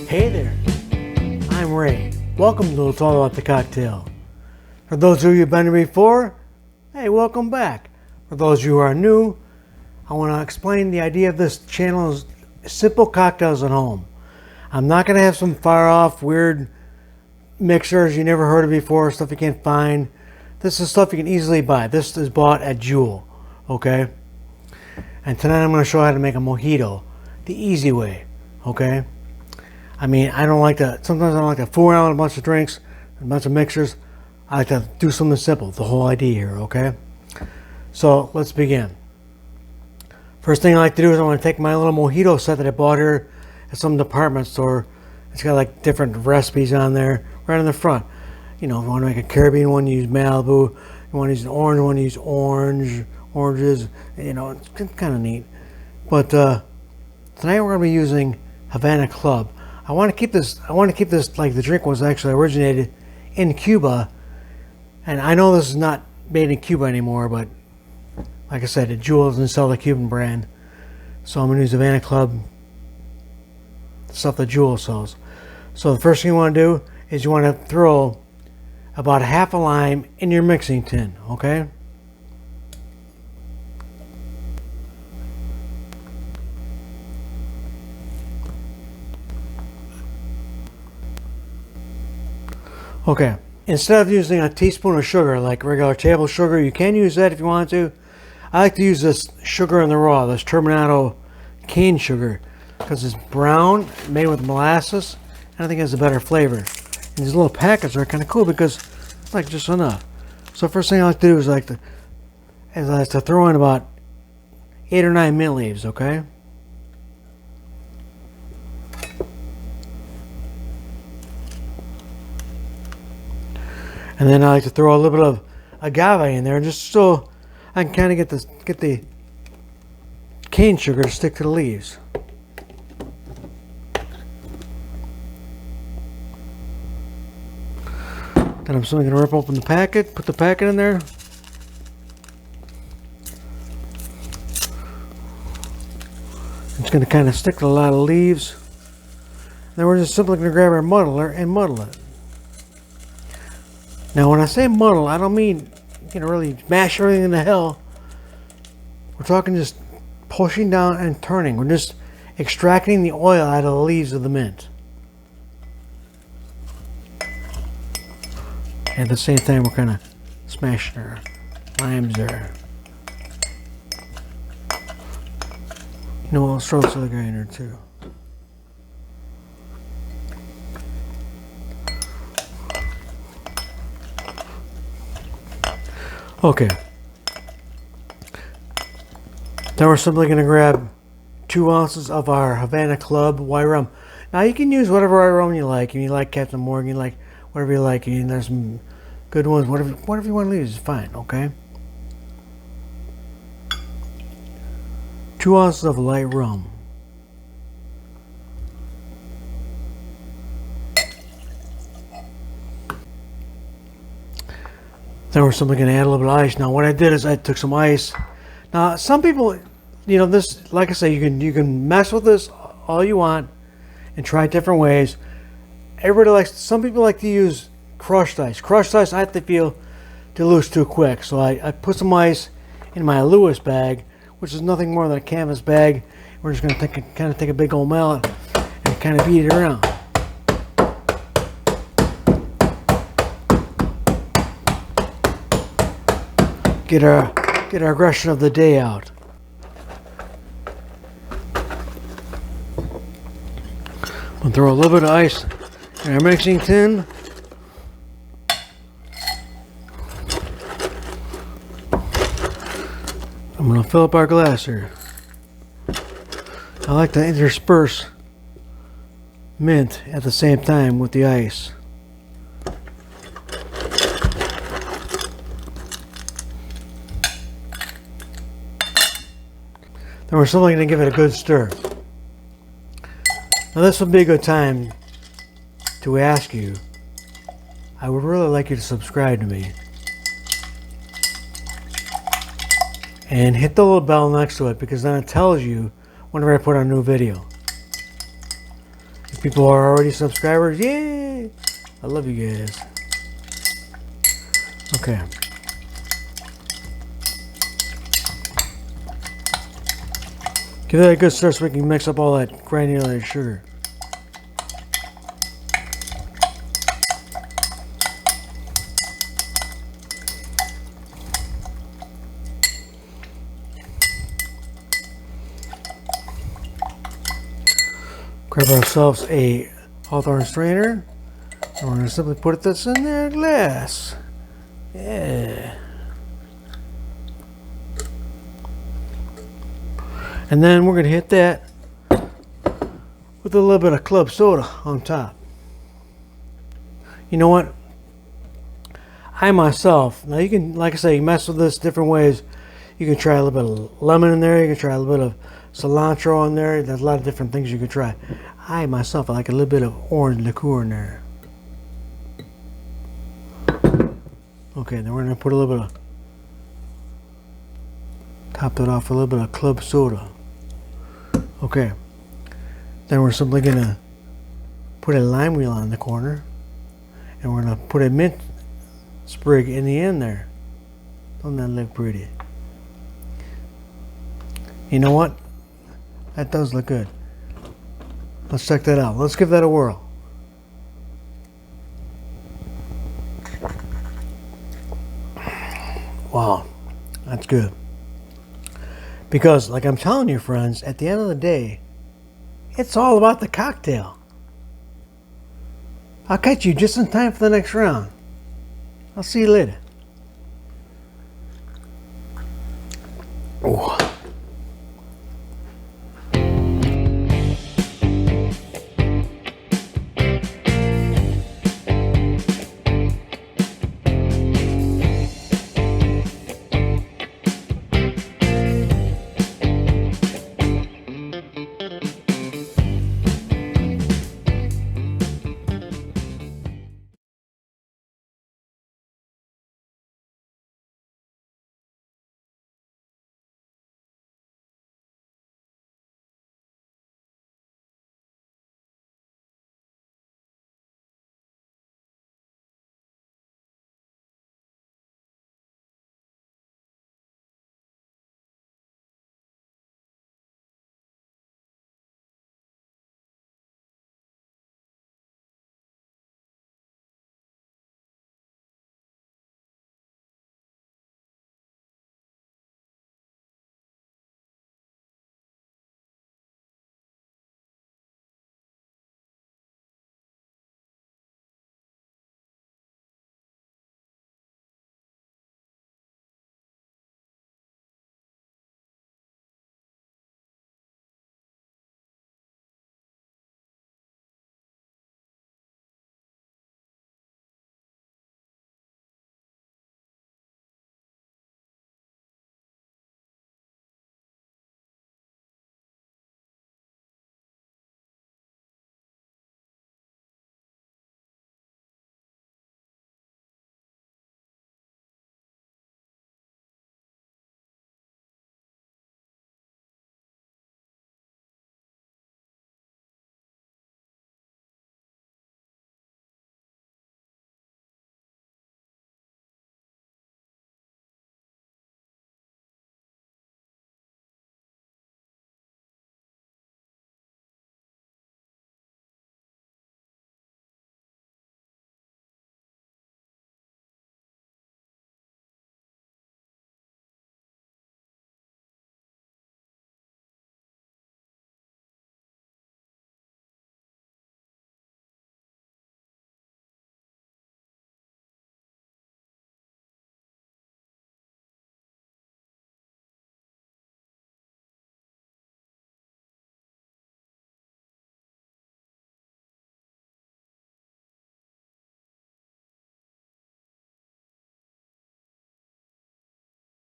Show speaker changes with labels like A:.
A: Hey there, I'm Ray. Welcome to It's All About the Cocktail. For those of you who've been here before, hey, welcome back. For those of you who are new, I want to explain the idea of this channel is simple cocktails at home. I'm not going to have some far off weird mixers you never heard of before, stuff you can't find. This is stuff you can easily buy. This is bought at Jewel, okay? And tonight I'm going to show you how to make a mojito the easy way, okay? I mean, sometimes I don't like to fool around with a bunch of drinks, a bunch of mixers. I like to do something simple, the whole idea here, okay? So, let's begin. First thing I like to do is I want to take my little mojito set that I bought here at some department store. It's got like different recipes on there, right on the front. You know, if you want to make a Caribbean one, you use Malibu. You want to use an orange one, you use oranges. You know, it's kind of neat. But tonight we're going to be using Havana Club. I want to keep this like the drink was actually originated in Cuba, and I know this is not made in Cuba anymore, but like I said, Jewel doesn't sell the Cuban brand, so I'm going to use Havana Club, the stuff that Jewel sells. So the first thing you want to do is you want to throw about half a lime in your mixing tin, okay? Okay, instead of using a teaspoon of sugar like regular table sugar, you can use that if you want to. I like to use this sugar in the raw, this turbinado cane sugar, because it's brown, made with molasses, and I think it has a better flavor. And these little packets are kind of cool because it's like just enough. So first thing I like to do is I like to throw in about 8 or 9 mint leaves, okay? And then I like to throw a little bit of agave in there, just so I can kind of get the cane sugar to stick to the leaves. Then I'm simply going to rip open the packet, put the packet in there. It's going to kind of stick to a lot of leaves. Then we're just simply going to grab our muddler and muddle it. Now, when I say muddle, I don't mean, really mash everything into hell. We're talking just pushing down and turning. We're just extracting the oil out of the leaves of the mint. And at the same time, we're kind of smashing our limes there. I'll throw some of the grinder too. Okay, then we're simply going to grab 2 ounces of our Havana Club white rum. Now you can use whatever white rum you like. If you like Captain Morgan, you like whatever you like. There's some good ones. Whatever you want to use is fine. Okay. 2 ounces of light rum. Then we're simply going to add a little bit of ice. Now what I did is I took some ice. Now some people, this, like I say, you can mess with this all you want and try different ways. Some people like to use crushed ice. Crushed ice I feel dilutes too quick. So I put some ice in my Lewis bag, which is nothing more than a canvas bag. We're just going to kind of take a big old mallet and kind of beat it around. Get our aggression of the day out. We'll throw a little bit of ice in our mixing tin. I'm going to fill up our glass here. I like to intersperse mint at the same time with the ice. Then we're simply going to give it a good stir. Now this would be a good time to ask you, I would really like you to subscribe to me. And hit the little bell next to it, because then it tells you whenever I put out a new video. People who are already subscribers, yay! I love you guys. Okay. Give that a good stir so we can mix up all that granulated sugar. Grab ourselves a Hawthorne strainer, and we're going to simply put this in their glass. Yeah. And then we're going to hit that with a little bit of club soda on top. You know what? I myself, now you can, like I say, mess with this different ways. You can try a little bit of lemon in there. You can try a little bit of cilantro on there. There's a lot of different things you could try. I myself, I like a little bit of orange liqueur in there. Okay, then we're going to put a little bit of, top that off with a little bit of club soda. Okay, then we're simply going to put a lime wheel on the corner, and we're going to put a mint sprig in the end there. Don't that look pretty? You know what? That does look good. Let's check that out. Let's give that a whirl. Wow, that's good. Because, like I'm telling you, friends, at the end of the day, it's all about the cocktail. I'll catch you just in time for the next round. I'll see you later. Oh.